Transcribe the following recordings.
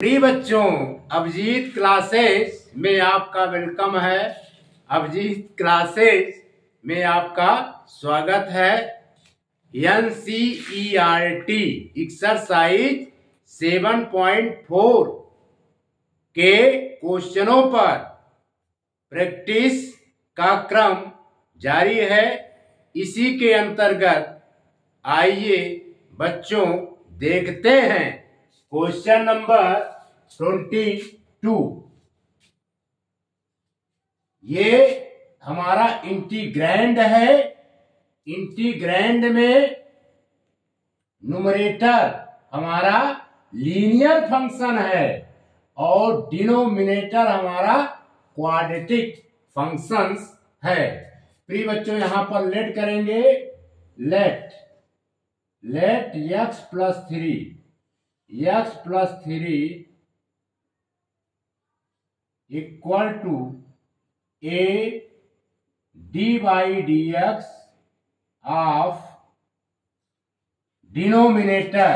प्रिय बच्चों, अभिजीत क्लासेस में आपका वेलकम है। अभिजीत क्लासेस में आपका स्वागत है। NCERT एक्सरसाइज 7.4 के क्वेश्चनों पर प्रैक्टिस का क्रम जारी है। इसी के अंतर्गत आइए बच्चों देखते हैं क्वेश्चन नंबर 22। ये हमारा इंटीग्रैंड है। इंटीग्रैंड में न्यूमरेटर हमारा लीनियर फंक्शन है और डिनोमिनेटर हमारा क्वाड्रेटिक फंक्शंस है। प्रिय बच्चों, यहां पर लेट करेंगे। Let x plus 3 equal to a d by D X of denominator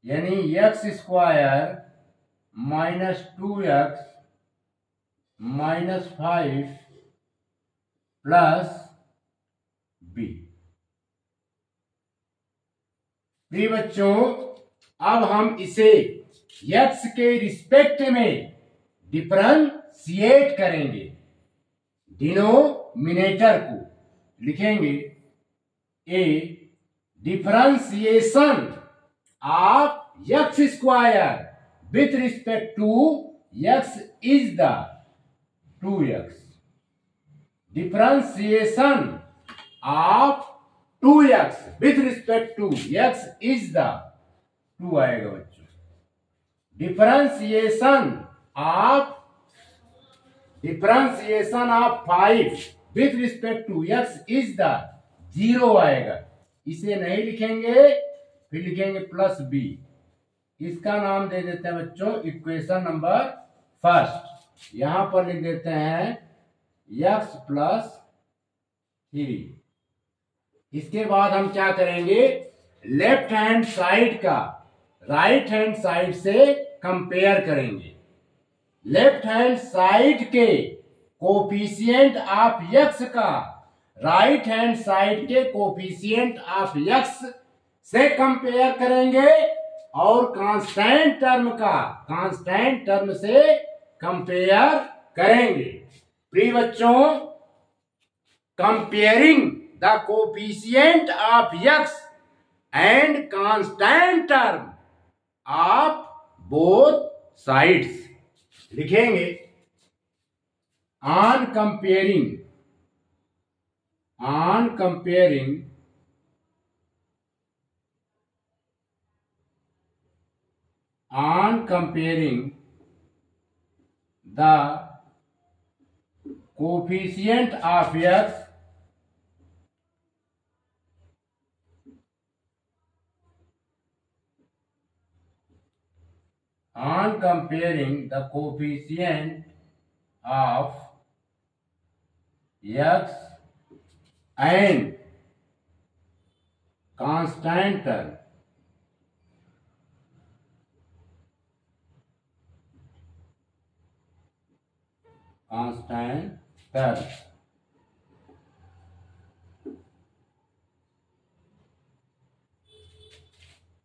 यानी x square minus 2x minus 5 plus b। प्रिय बच्चों, अब हम इसे x के रिस्पेक्ट में डिफरेंशिएट करेंगे। डिनोमिनेटर को लिखेंगे a differentiation of x square with respect to x is the 2x। Differentiation of 2x with respect to x is the 2 आएगा बच्चों। Differentiation of 5 with respect to x is the 0 आएगा। इसे नहीं लिखेंगे, फिर लिखेंगे प्लस b। इसका नाम दे देते हैं बच्चों इक्वेशन नंबर फर्स्ट। यहां पर लिख देते हैं x प्लस 3। इसके बाद हम क्या करेंगे, लेफ्ट हैंड साइड का राइट हैंड साइड से कंपेयर करेंगे। लेफ्ट हैंड साइड के कोफिशिएंट ऑफ x का राइट हैंड साइड के कोफिशिएंट ऑफ x से कंपेयर करेंगे और कांस्टेंट टर्म का कांस्टेंट टर्म से कंपेयर करेंगे। प्रिय बच्चों, comparing the coefficient of x and constant term of both sides लिखेंगे। on comparing the coefficient of x on comparing the coefficient of x and constant term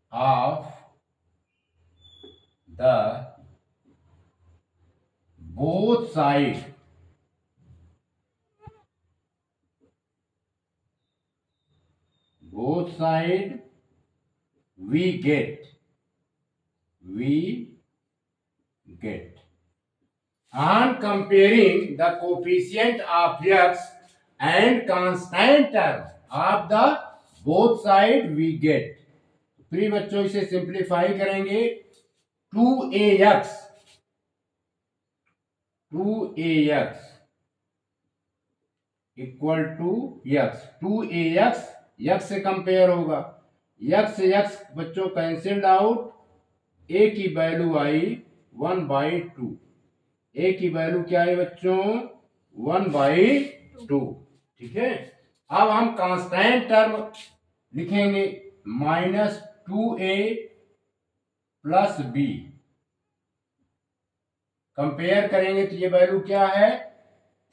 of the both side we get on comparing the coefficient of x and constant term of the both side we get। प्रिय बच्चों, इसे simplify करेंगे। 2ax equal to x। 2ax x से compare होगा। x से x बच्चों cancelled out. a की value आई 1/2। a की वैल्यू क्या है बच्चों, 1/2। ठीक है। अब हम कांस्टेंट टर्म लिखेंगे -2a प्लस बी। कंपेयर करेंगे तो ये वैल्यू क्या है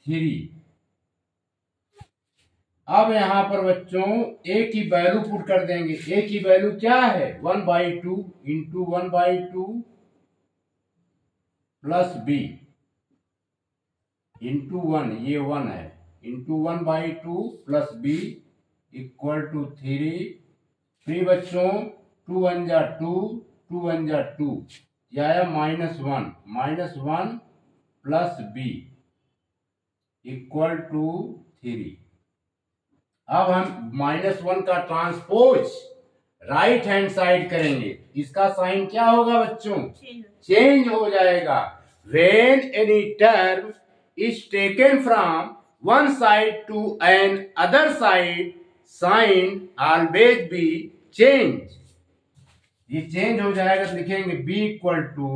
3। अब यहां पर बच्चों ए की वैल्यू पुट कर देंगे। ए की वैल्यू क्या है 1/2 इंटू 1/2 प्लस बी इंटू 1, ये 1 है, into 1/2 plus B equal to 3। फिर बच्चों 2 1 जा 2, 2 1 जा 2, यह आया -1 प्लस बी इक्वल टू 3। अब हम -1 का ट्रांसपोज राइट हैंड साइड करेंगे। इसका साइन क्या होगा बच्चों चेंज हो जाएगा। When any term is taken from one side to another side sign always be change. ये चेंज हो जाएगा तो लिखेंगे b इक्वल टू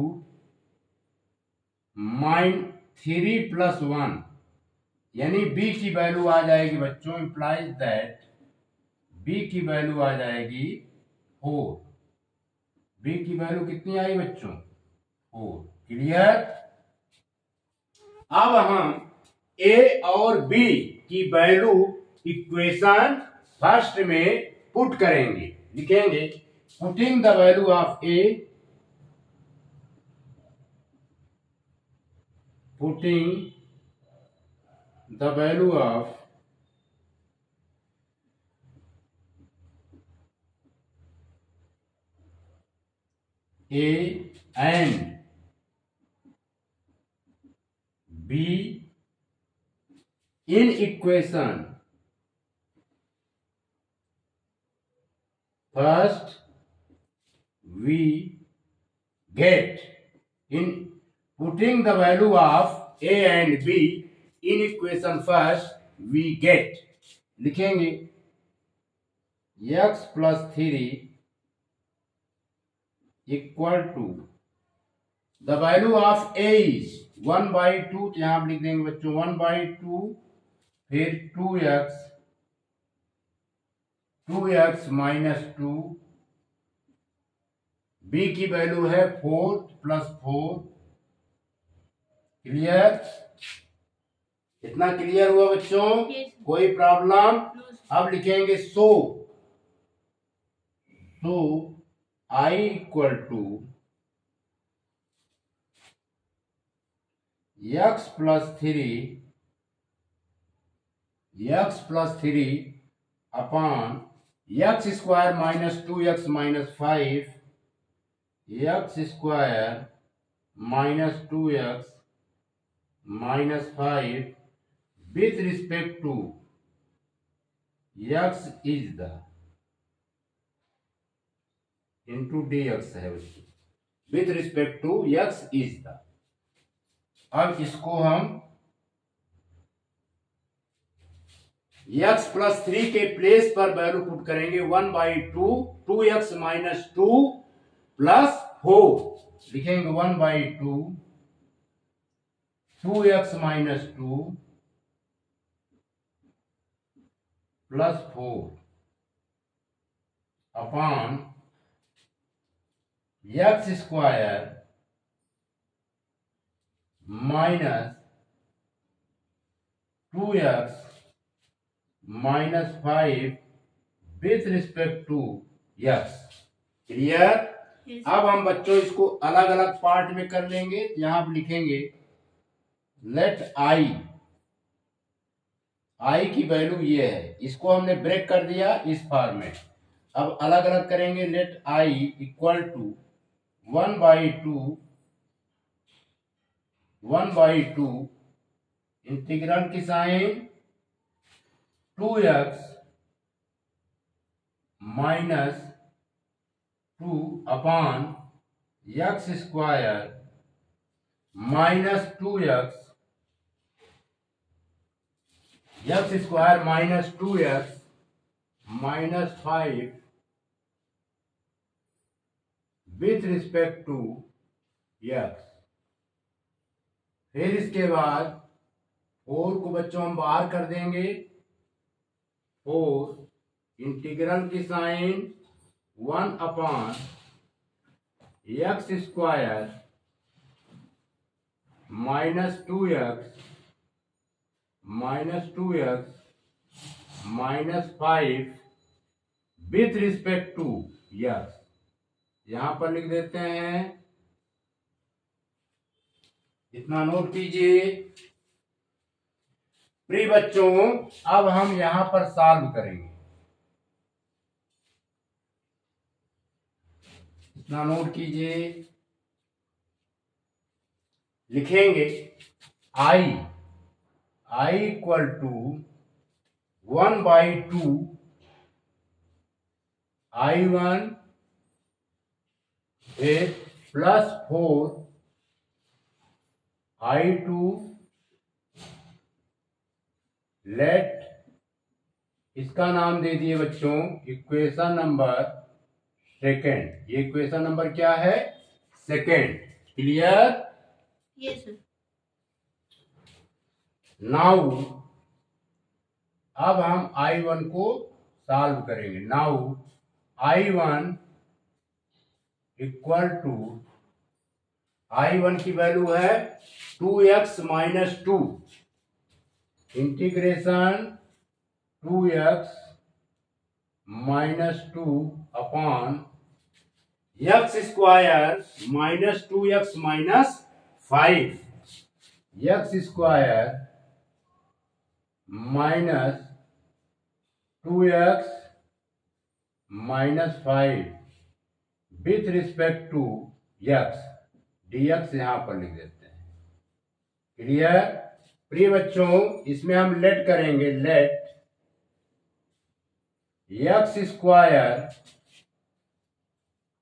-3 प्लस 1, यानी b की वैल्यू आ जाएगी बच्चों इंप्लाइज दैट b की वैल्यू आ जाएगी 4। b की वैल्यू कितनी आई बच्चों 4। क्लियर। अब हम a और b की वैल्यू इक्वेशन फर्स्ट में पुट करेंगे। लिखेंगे putting the value of a, putting the value of a and b in equation first we get, in putting the value of a and b in equation first we get, लिखेंगे x plus 3 equal to the value of a is 1/2, तो यहां आप लिख देंगे बच्चों 1/2, फिर 2x minus 2, b की value है 4 प्लस 4। क्लियर। इतना क्लियर हुआ बच्चों कोई प्रॉब्लम। अब लिखेंगे so I equal to x plus 3 upon x square minus 2x minus 5, x square minus 2x minus 5 with respect to x is the into dx है with respect to x is the। अब इसको हम x plus 3 के place पर value put करेंगे 1/2 2x minus 2 plus 4। लिखेंगे 1/2 2x minus 2 plus 4 upon x square minus 2x minus 5 with respect to x। Clear. अब हम बच्चों इसको अलग अलग पार्ट में कर लेंगे। यहां पर लिखेंगे लेट आई की वैल्यू ये है, इसको हमने ब्रेक कर दिया इस फॉर्म में। अब अलग अलग करेंगे। Let I equal to 1/2 integral की sine 2x minus 2 upon x square minus 2x square minus 2x minus 5 with respect to x। फिर इसके बाद 4 को बच्चों हम बाहर कर देंगे। 4 इंटीग्रल की sign 1 upon x square minus 2x minus 5 with respect to yes, यहां पर लिख देते हैं, इतना नोट कीजिए। प्रिय बच्चों, अब हम यहां पर सॉल्व करेंगे, इतना नोट कीजिए। लिखेंगे I equal to 1/2 I1 with plus 4 I2 let, इसका नाम दे दिए बच्चों इक्वेशन नंबर सेकेंड। ये इक्वेशन नंबर क्या है? Second. Clear? Yes sir. Now अब हम I1 को सॉल्व करेंगे। Now I1 equal to, I1 की वैल्यू है 2x minus 2 integration 2x minus 2 upon x square minus 2x minus 5, x square minus 2x minus 5 with respect to x, dx यहां पर लिख देते हैं। क्लियर? प्रिय बच्चों, इसमें हम लेट करेंगे, let x square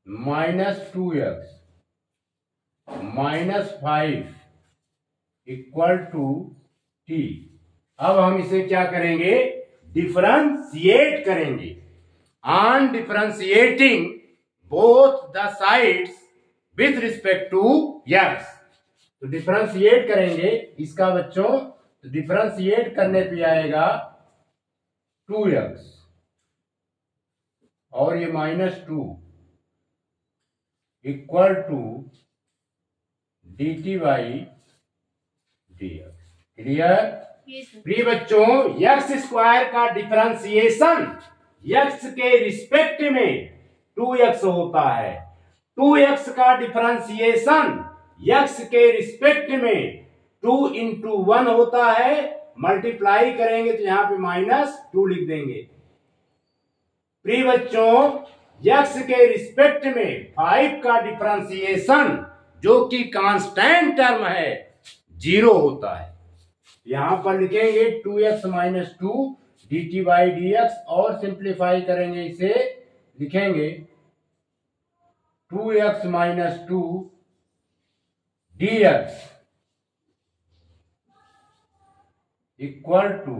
minus 2x minus 5 equal to t। अब हम इसे क्या करेंगे? डिफरेंशिएट करेंगे। On differentiating both the sides with respect to x, तो डिफरेंशिएट करेंगे इसका बच्चों, तो डिफरेंशिएट करने पे आएगा 2x और ये minus 2 equal to dt by dx। Clear? प्रिय बच्चों, एक्स स्क्वायर का डिफरेंशिएशन x के रिस्पेक्ट में 2x होता है, 2x का डिफरेंशिएशन x के रिस्पेक्ट में 2 इंटू 1 होता है। मल्टीप्लाई करेंगे तो यहां पे माइनस 2 लिख देंगे। प्रिय बच्चों, x के रिस्पेक्ट में 5 का डिफरेंशिएशन जो कि कांस्टेंट टर्म है 0 होता है। यहां पर लिखेंगे 2x minus 2 dt by dx और सिंप्लीफाई करेंगे, इसे लिखेंगे 2x minus 2 dx equal to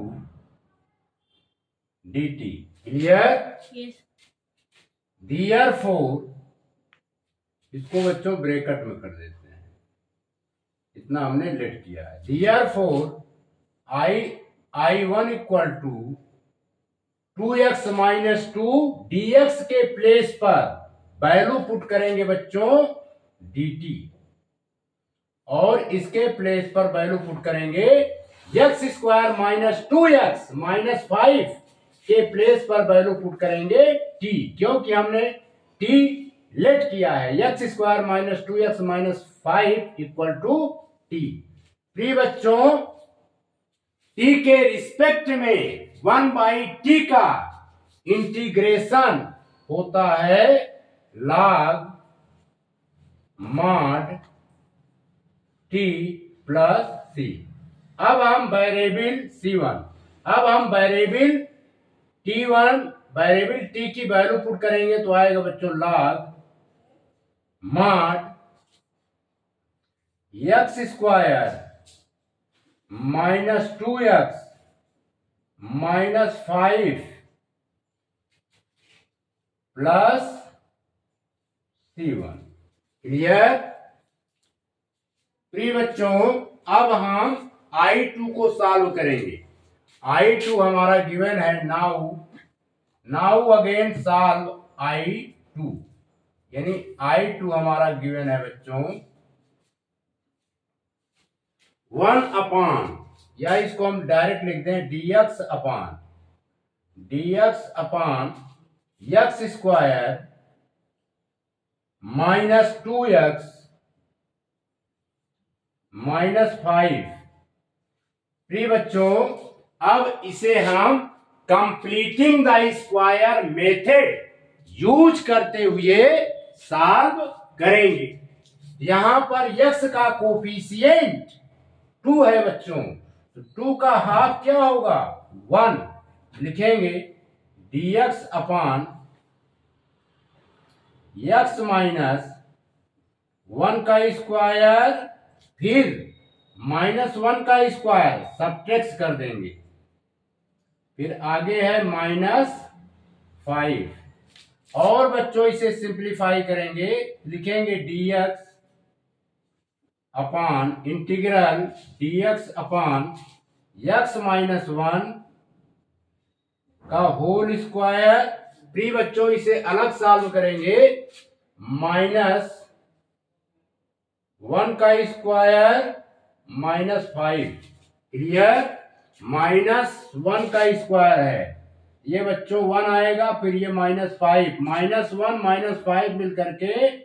dt। Clear? Therefore, इसको बच्चों ब्रैकेट में कर देते हैं, इतना हमने लेट किया है। Therefore, I1 equal to 2x minus 2 dx के प्लेस पर वैल्यू पुट करेंगे बच्चों dt और इसके प्लेस पर वैल्यू पुट करेंगे x square minus 2x minus 5 के प्लेस पर वैल्यू पुट करेंगे t, क्योंकि हमने t लेट किया है। X square minus 2x minus 5 equal to t। प्रिय बच्चों, t के रिस्पेक्ट में 1/t का इंटीग्रेशन होता है log mod t plus c। अब हम वेरिएबल c1, अब हम वेरिएबल t1 वेरिएबल t की वैल्यू पुट करेंगे तो आएगा बच्चों log mod x square minus 2x minus 5 plus c1। Clear? प्रिय बच्चों, अब हम I2 को सॉल्व करेंगे। I2 हमारा गिवन है। Now again solve I2। यानी I2 हमारा गिवन है बच्चों 1 या इसको हम डायरेक्ट लिख दें dx अपान x square minus 2x minus 5। प्रिय बच्चों, अब इसे हम completing the square method use करते हुए सॉल्व करेंगे। यहां पर x का कोफिशिएंट 2 है बच्चों, तो 2 का हाफ क्या होगा 1। लिखेंगे dx अपान x माइनस 1 का स्क्वायर फिर माइनस 1 का स्क्वायर सबट्रैक्ट कर देंगे, फिर आगे है माइनस 5। और बच्चों इसे सिंप्लीफाई करेंगे, लिखेंगे dx अपान इंटीग्रल dx अपान x माइनस 1 का होल स्क्वायर। प्रिय बच्चों इसे अलग सॉल्व करेंगे, माइनस 1 का स्क्वायर माइनस 5। क्लियर? माइनस 1 का स्क्वायर है, ये बच्चों 1 आएगा, फिर ये माइनस 5, माइनस 1 माइनस 5 मिलकर के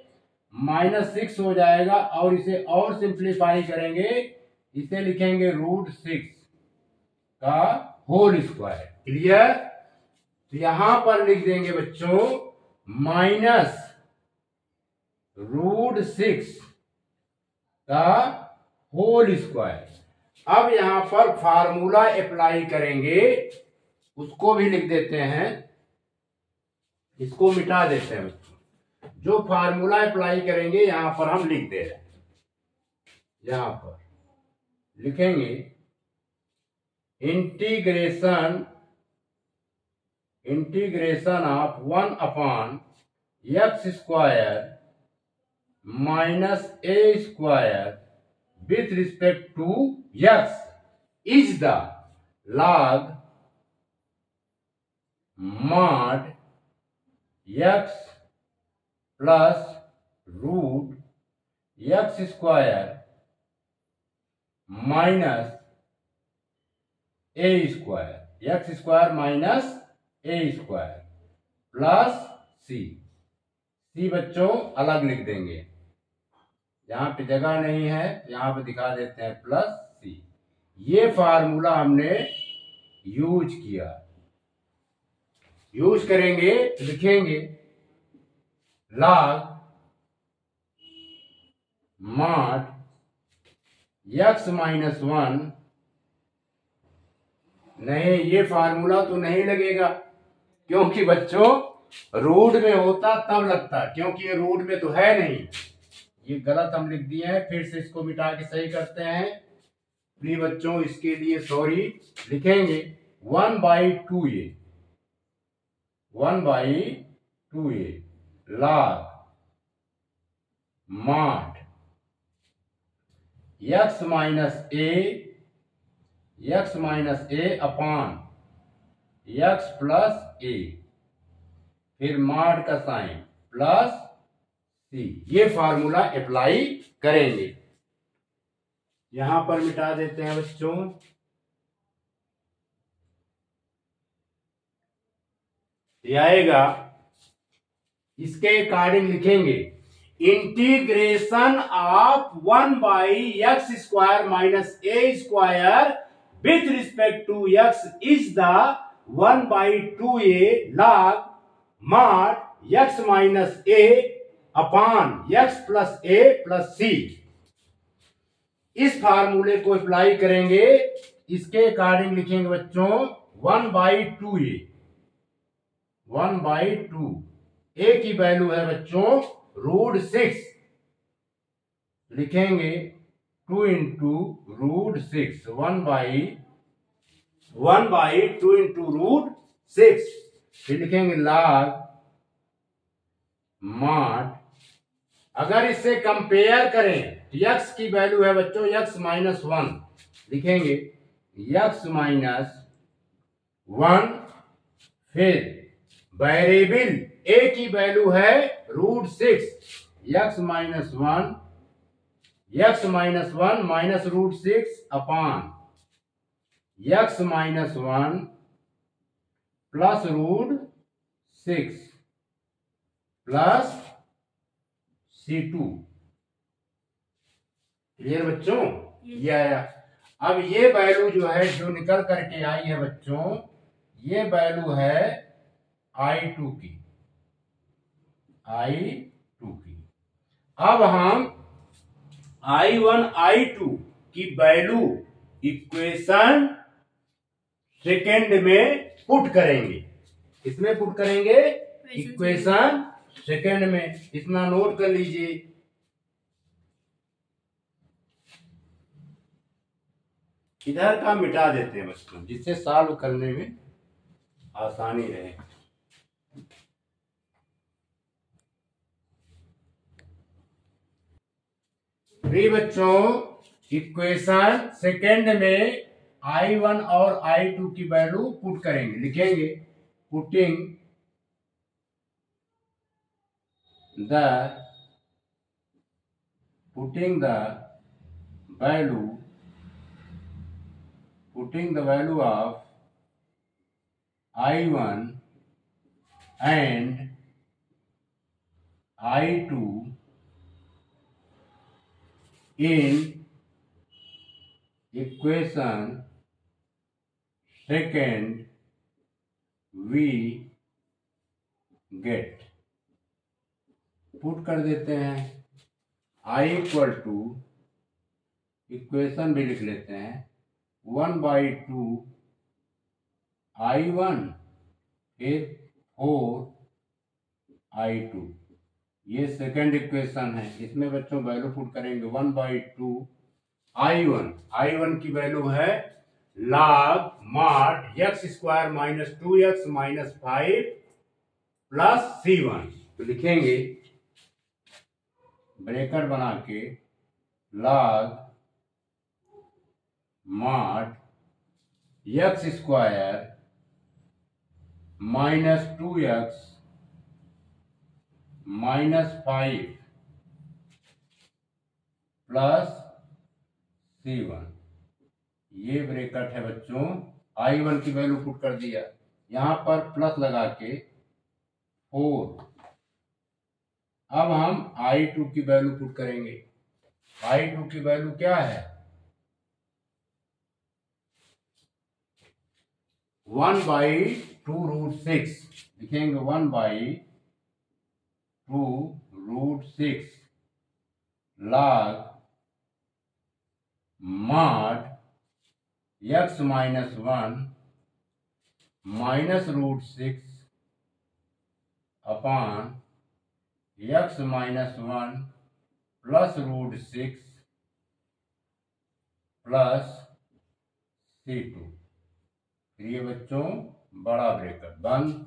माइनस 6 हो जाएगा। और इसे और सिंप्लीफाई करेंगे, इसे लिखेंगे √6 का होल स्क्वायर। क्लियर? तो यहां पर लिख देंगे बच्चों माइनस √6 का होल स्क्वायर। अब यहां पर फार्मूला अप्लाई करेंगे, उसको भी लिख देते हैं, इसको मिटा देते हैं बच्चों। जो फार्मूला अप्लाई करेंगे यहां पर हम लिख दे रहे हैं, यहां पर लिखेंगे integration of 1 upon x square minus a square with respect to x is the log mod x plus root x square minus a square, x square minus a square plus c बच्चों अलग लिख देंगे, यहां पे जगह नहीं है, यहां पे दिखा देते हैं प्लस c। ये फार्मूला हमने यूज किया, यूज करेंगे, लिखेंगे log mod x माइनस 1। नहीं, ये फार्मूला तो नहीं लगेगा, क्योंकि बच्चों रूट में होता तब लगता, क्योंकि ये रूट में तो है नहीं। ये गलत हम लिख दिए हैं, फिर से इसको मिटा के सही करते हैं। प्रिय बच्चों इसके लिए सॉरी, लिखेंगे 1/2a log mod x minus a upon x plus a, फिर मॉड का साइन प्लस c। ये फार्मूला अप्लाई करेंगे, यहां पर मिटा देते हैं बच्चों। ये आएगा, इसके अकॉर्डिंग लिखेंगे integration of 1/x square minus a square with respect to x is the 1/2a log mod x minus a upon x plus a plus c। इस फार्मूले को अप्लाई करेंगे, इसके अकॉर्डिंग लिखेंगे बच्चों 1/2a, 1/2 a की वैल्यू है बच्चों √6, लिखेंगे 2 इंटू √6, 1/2 इंटू √6। फिर लिखेंगे log mod, अगर इससे कंपेयर करें x की वैल्यू है बच्चों x माइनस 1, लिखेंगे x माइनस 1, फिर वेरिएबल a की वैल्यू है √6 x minus one minus √6 upon x minus one plus √6 plus C2। Clear बच्चों? ये आया। अब ये वैल्यू जो है जो निकल करके आई है बच्चों, ये वैल्यू है I2 की। अब हम I1 I2 की वैल्यू इक्वेशन सेकेंड में पुट करेंगे। इसमें पुट करेंगे इक्वेशन सेकेंड में। इतना नोट कर लीजिए। इधर का मिटा देते हैं बच्चों, जिससे सॉल्व करने में आसानी रहे। प्रिय बच्चों, इक्वेशन सेकेंड में I1 और I2 की वैल्यू पुट करेंगे। लिखेंगे putting the value of I1 and I2 in equation second we get। Put कर देते हैं। I इक्वल टू, इक्वेशन भी लिख लेते हैं, 1/2 I1 फिर 4 I2। ये सेकंड इक्वेशन है। इसमें बच्चों वैल्यू पुट करेंगे 1/2 I1 की वैल्यू है log mod x² minus 2x minus 5 plus C1। तो लिखेंगे ब्रैकेट बना के log mod x² minus 2x minus 5 plus C1। ये ब्रैकेट है बच्चों। I1 की वैल्यू पुट कर दिया, यहां पर प्लस लगा के 4। अब हम I2 की वैल्यू पुट करेंगे। I2 की वैल्यू क्या है? 1/2√6। लिखेंगे 1/2√6 log mod x minus 1 minus √6 upon x minus 1 plus √6 plus C2। ये बच्चों बड़ा ब्रैकेट बंद।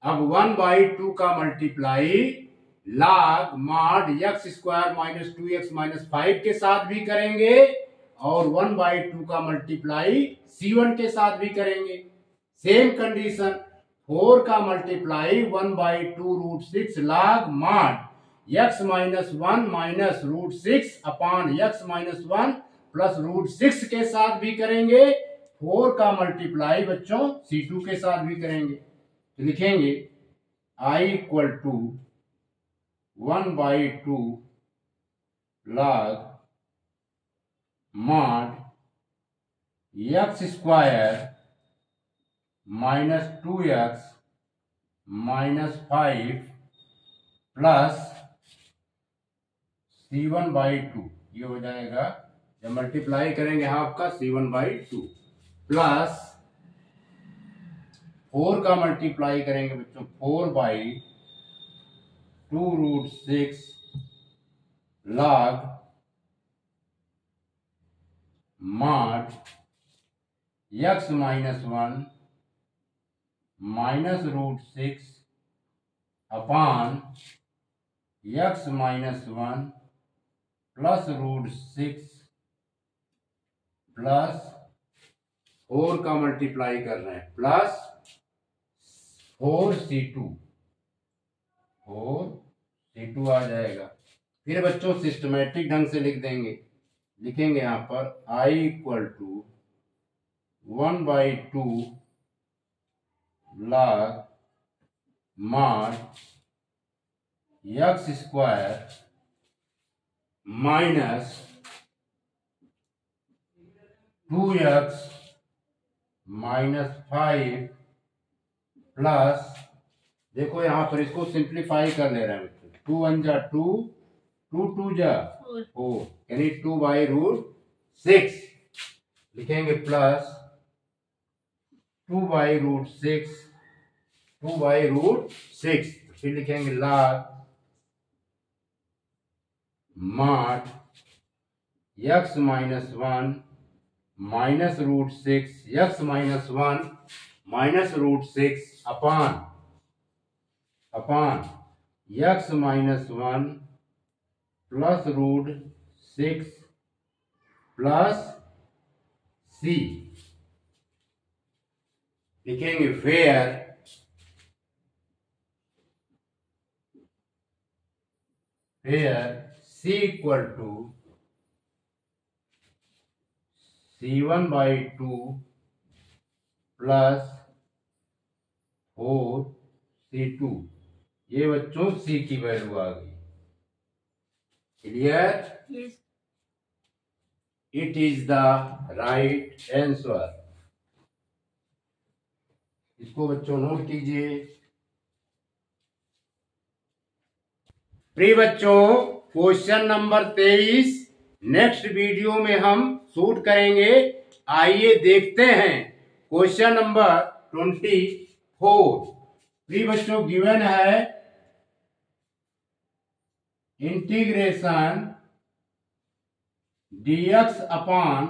अब 1/2 का multiply log mod x² minus 2x minus 5 के साथ भी करेंगे और 1/2 का मल्टीप्लाई C1 के साथ भी करेंगे। Same condition. 4 का multiply 1/2√6 log mod x minus 1 minus √6 upon x minus 1 plus √6 के साथ भी करेंगे। 4 का मल्टीप्लाई बच्चों C2 के साथ भी करेंगे। तो लिखेंगे I equal to 1/2 log mod x² minus 2x minus 5 plus C1/2। ये हो जाएगा, जब मल्टीप्लाई करेंगे हाफ का C1/2 प्लस 4 का मल्टीप्लाई करेंगे बच्चों 4/2√6 log mod x minus 1 minus √6 upon x minus 1 plus √6 plus 4 का मल्टीप्लाई कर रहे हैं प्लस 4C2 C2 आ जाएगा। फिर बच्चों सिस्टमेटिक ढंग से लिख देंगे, लिखेंगे यहाँ पर I equal to 1/2 log mod x square minus 2x minus 5 plus, देखो यहाँ पर इसको सिंप्लीफाई कर ले रहे हैं बच्चों, 2 1 जा 2, 2 2 जा 4, यानी 2/√6 लिखेंगे प्लस 2/√6, 2/√6, फिर लिखेंगे log mod x minus 1 minus √6 x minus 1 minus √6 upon x minus 1 plus √6 plus c, लिखेंगे where c equal to C1/2 plus 4 C2, ये बच्चों C की वैल्यू आ गई। Clear? Yes. It is the right answer. इसको बच्चों नोट कीजिए। प्रिय बच्चों, क्वेश्चन नंबर 23 नेक्स्ट वीडियो में हम शूट करेंगे। आइए देखते हैं क्वेश्चन नंबर 24। प्रिय बच्चों, गिवन है इंटीग्रेशन dx अपान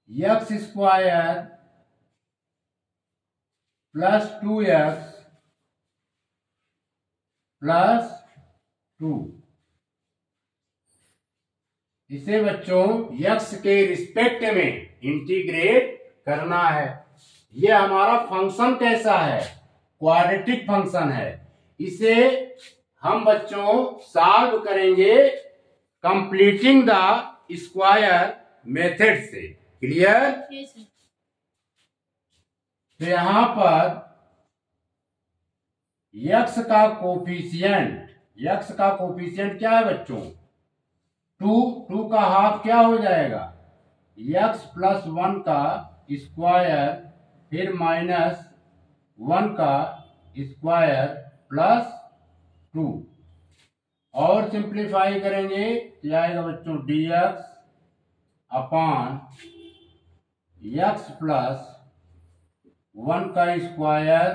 x square plus 2x plus 2। इसे बच्चों x के रिस्पेक्ट में इंटीग्रेट करना है। यह हमारा फंक्शन कैसा है? क्वाड्रेटिक फंक्शन है। इसे हम बच्चों सॉल्व करेंगे कंप्लीटिंग द स्क्वायर मेथड से। क्लियर? Yes, sir. तो यहां पर x का कोफिशिएंट क्या है बच्चों? 2 का हाफ क्या हो जाएगा? x प्लस 1 का स्क्वायर, फिर माइनस 1 का स्क्वायर प्लस 2, और सिंप्लीफाई करेंगे तो आएगा बच्चों dx अपान x प्लस 1 का स्क्वायर।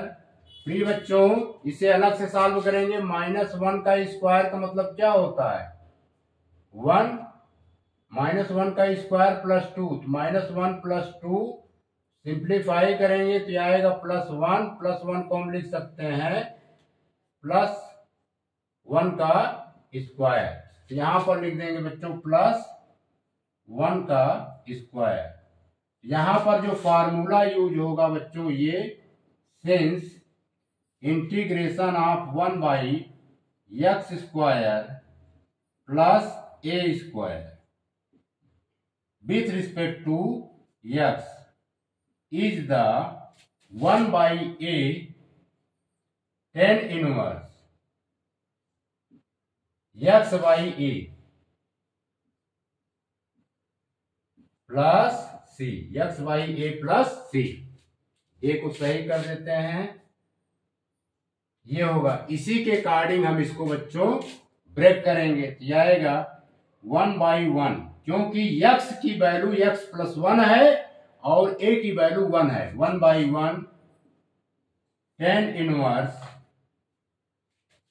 फिर बच्चों इसे अलग से सॉल्व करेंगे। -1 का स्क्वायर का मतलब क्या होता है? 1, -1 का स्क्वायर प्लस 2, -1 प्लस 2 सिंप्लीफाई करेंगे तो आएगा +1, +1 को हम लिख सकते हैं +1 का स्क्वायर। यहां पर लिख देंगे बच्चों +1 का स्क्वायर। यहां पर जो फार्मूला यूज होगा बच्चों, ये सिंस इंटीग्रेशन ऑफ 1/x स्क्वायर plus a square with respect to x is the 1/a tan inverse x/a plus c, x/a plus c। A को सही कर देते हैं, ये होगा। इसी के अकॉर्डिंग हम इसको बच्चों ब्रेक करेंगे तो यह आएगा 1/1, क्योंकि x की वैल्यू x प्लस 1 है और a की वैल्यू 1 है। 1/1 tan inverse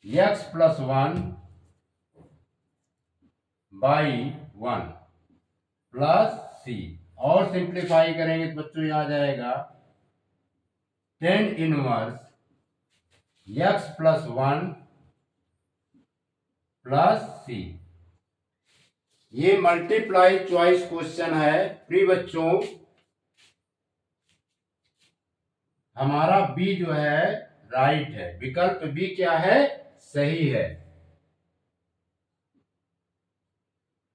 x plus 1/1 plus c, और सिंप्लीफाई करेंगे तो बच्चों ये आ जाएगा tan inverse x plus 1 plus c। ये मल्टीप्लाई चॉइस क्वेश्चन है। प्रिय बच्चों, हमारा बी जो है राइट है, विकल्प बी क्या है? सही है।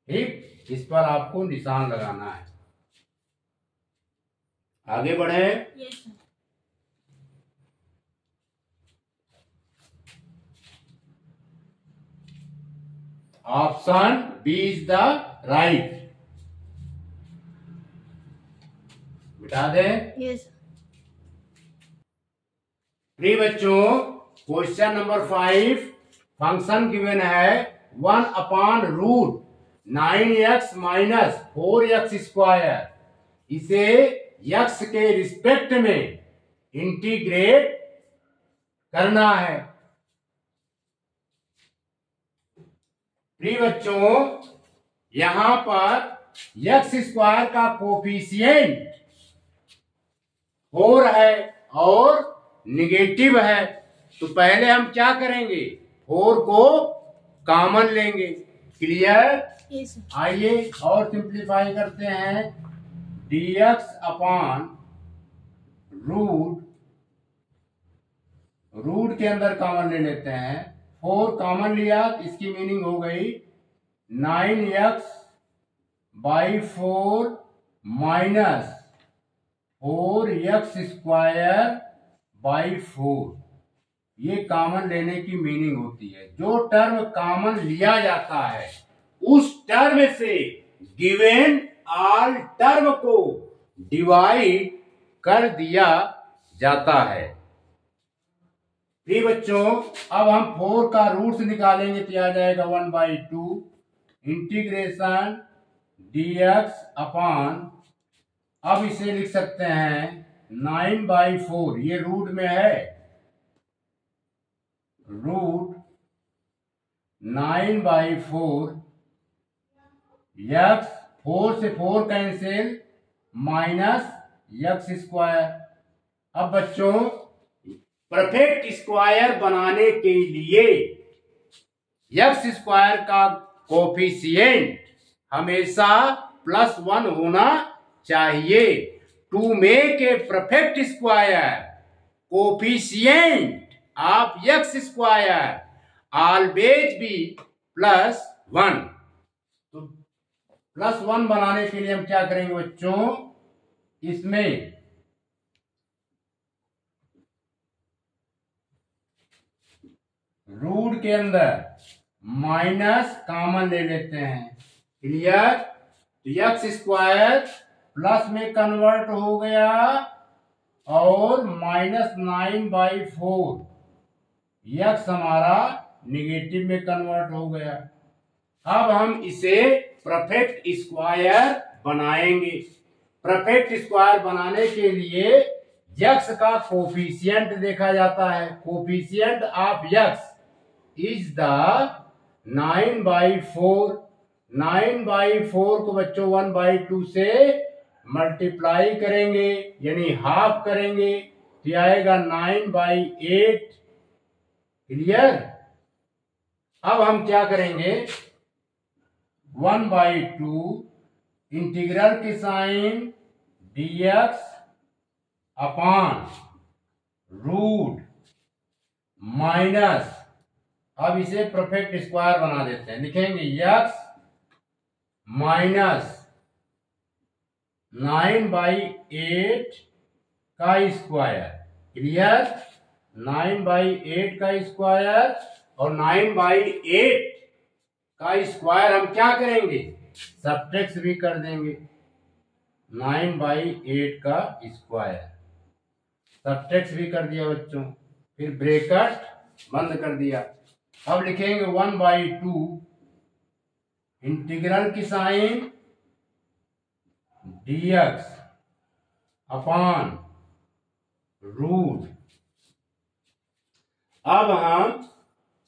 ठीक, इस पर आपको निशान लगाना है। आगे बढ़े। Option B is the right. बिठा दें। यस। प्रिय बच्चों, क्वेश्चन नंबर 5, फंक्शन गिवन है 1/√9x माइनस 4x²। इसे x के रिस्पेक्ट में इंटीग्रेट करना है। प्रिय बच्चों, यहां पर x² का कोफिशिएंट 4 है और निगेटिव है, तो पहले हम क्या करेंगे, 4 को कॉमन लेंगे। क्लियर? yes, आइए और सिंप्लीफाई करते हैं। dx अपॉन रूट के अंदर कॉमन ले लेते हैं। 4 कॉमन लिया, इसकी मीनिंग हो गई 9x/4 माइनस 4x²/4। ये कॉमन लेने की मीनिंग होती है। जो टर्म कॉमन लिया जाता है उस टर्म से गिवन ऑल टर्म को डिवाइड कर दिया जाता है। प्रिय बच्चों, अब हम 4 का रूट्स निकालेंगे तो आ जाएगा 1/2 इंटीग्रेशन dx अपॉन, अब इसे लिख सकते हैं 9/4, ये रूट में है, रूट 9/4 x, 4 से 4 कैंसिल, माइनस x²। अब बच्चों, परफेक्ट स्क्वायर बनाने के लिए x² का कोफिशिएंट हमेशा +1 होना चाहिए। To make a perfect square, coefficient of x² always be +1। तो +1 बनाने के लिए हम क्या करेंगे बच्चों, इसमें रूट के अंदर माइनस कॉमन ले लेते हैं। क्लियर? तो x² प्लस में कन्वर्ट हो गया और -9/4 x हमारा निगेटिव में कन्वर्ट हो गया। अब हम इसे परफेक्ट स्क्वायर बनाएंगे। परफेक्ट स्क्वायर बनाने के लिए x का कोफिशिएंट देखा जाता है। Coefficient of x is the 9/4। 9/4 को बच्चों 1/2 से मल्टीप्लाई करेंगे, यानी हाफ करेंगे, तो आएगा 9/8। क्लियर? अब हम क्या करेंगे, 1/2 इंटीग्रल की sign dx upon root minus, अब इसे परफेक्ट स्क्वायर बना देते हैं। लिखेंगे x माइनस 9/8 का स्क्वायर। क्लियर? 9/8 का स्क्वायर और 9/8 का स्क्वायर हम क्या करेंगे, सब्ट्रैक्ट भी कर देंगे। 9/8 का स्क्वायर सब्ट्रैक्ट भी कर दिया बच्चों, फिर ब्रैकेट बंद कर दिया। अब लिखेंगे 1/2 इंटीग्रल की साइन dx अपॉन रूट। अब हम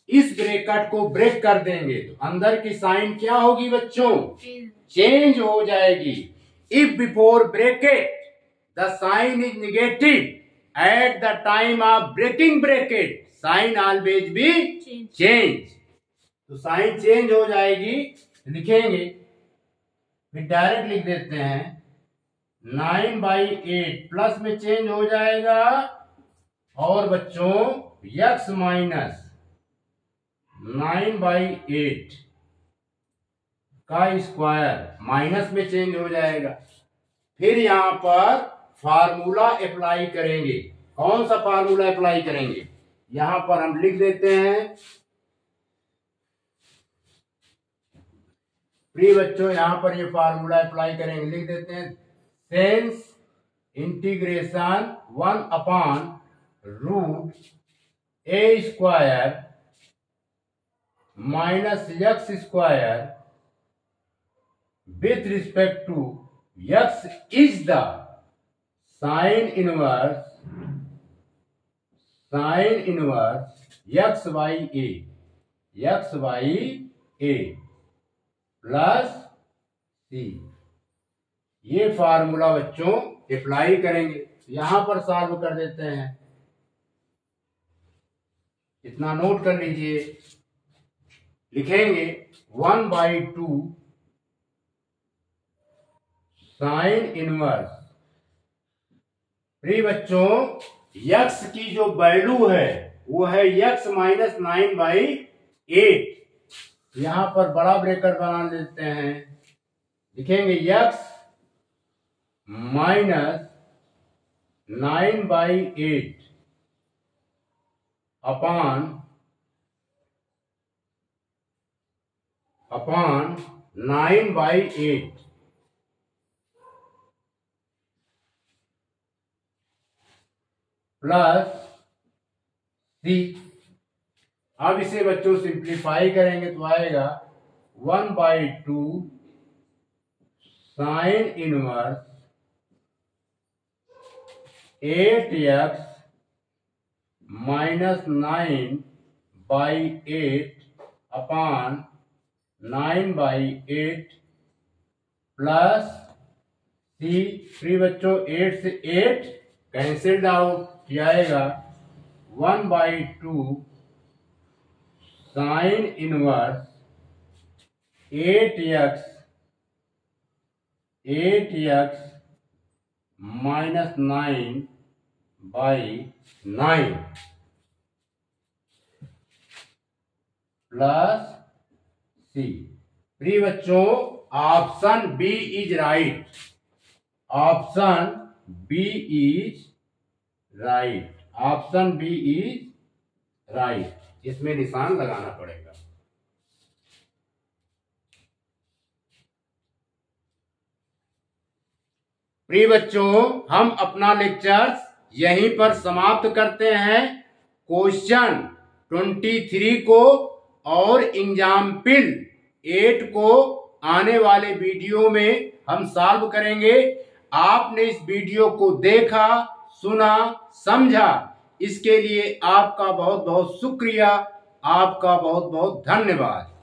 इस ब्रैकेट को ब्रेक कर देंगे तो अंदर की साइन क्या होगी बच्चों, चेंज हो जाएगी। If before bracket the sign is negative, at the time of breaking bracket sign always be change. तो साइन चेंज हो जाएगी, लिखेंगे, फिर डायरेक्ट लिख देते हैं 9/8 प्लस में चेंज हो जाएगा और बच्चों x माइनस 9/8 का स्क्वायर माइनस में चेंज हो जाएगा। फिर यहां पर फार्मूला अप्लाई करेंगे। कौन सा फार्मूला अप्लाई करेंगे? यहां पर हम लिख देते हैं प्रिय बच्चों, यहां पर ये फार्मूला अप्लाई करेंगे, लिख देते हैं sense integration 1/√a² minus x square with respect to x is the sin inverse x by a plus c। ये फार्मूला बच्चों अप्लाई करेंगे। यहां पर सॉल्व कर देते हैं। इतना नोट कर लीजिए। लिखेंगे 1/2 साइन इनवर्स। प्रिय बच्चों, x की जो वैल्यू है वो है x माइनस 9/8। यहां पर बड़ा ब्रैकेट बना देते हैं। लिखेंगे x minus 9/8 upon 9/8 plus c। अब इसे बच्चों सिंप्लीफाई करेंगे तो आएगा 1/2 sine inverse 8x minus 9/8 upon 9/8 plus c। Free बच्चों 8 से 8 कैंसिल्ड आउट किया जाएगा 1/2 sine inverse 8x minus 9/9 plus c। प्रिय बच्चों, option B is right. Option B is right. Option B is right. इसमें निशान लगाना पड़ेगा। प्रिय बच्चों, हम अपना लेक्चर यहीं पर समाप्त करते हैं। क्वेश्चन 23 को और एग्जाम्पल 8 को आने वाले वीडियो में हम सॉल्व करेंगे। आपने इस वीडियो को देखा, सुना, समझा, इसके लिए आपका बहुत बहुत शुक्रिया। आपका बहुत बहुत धन्यवाद।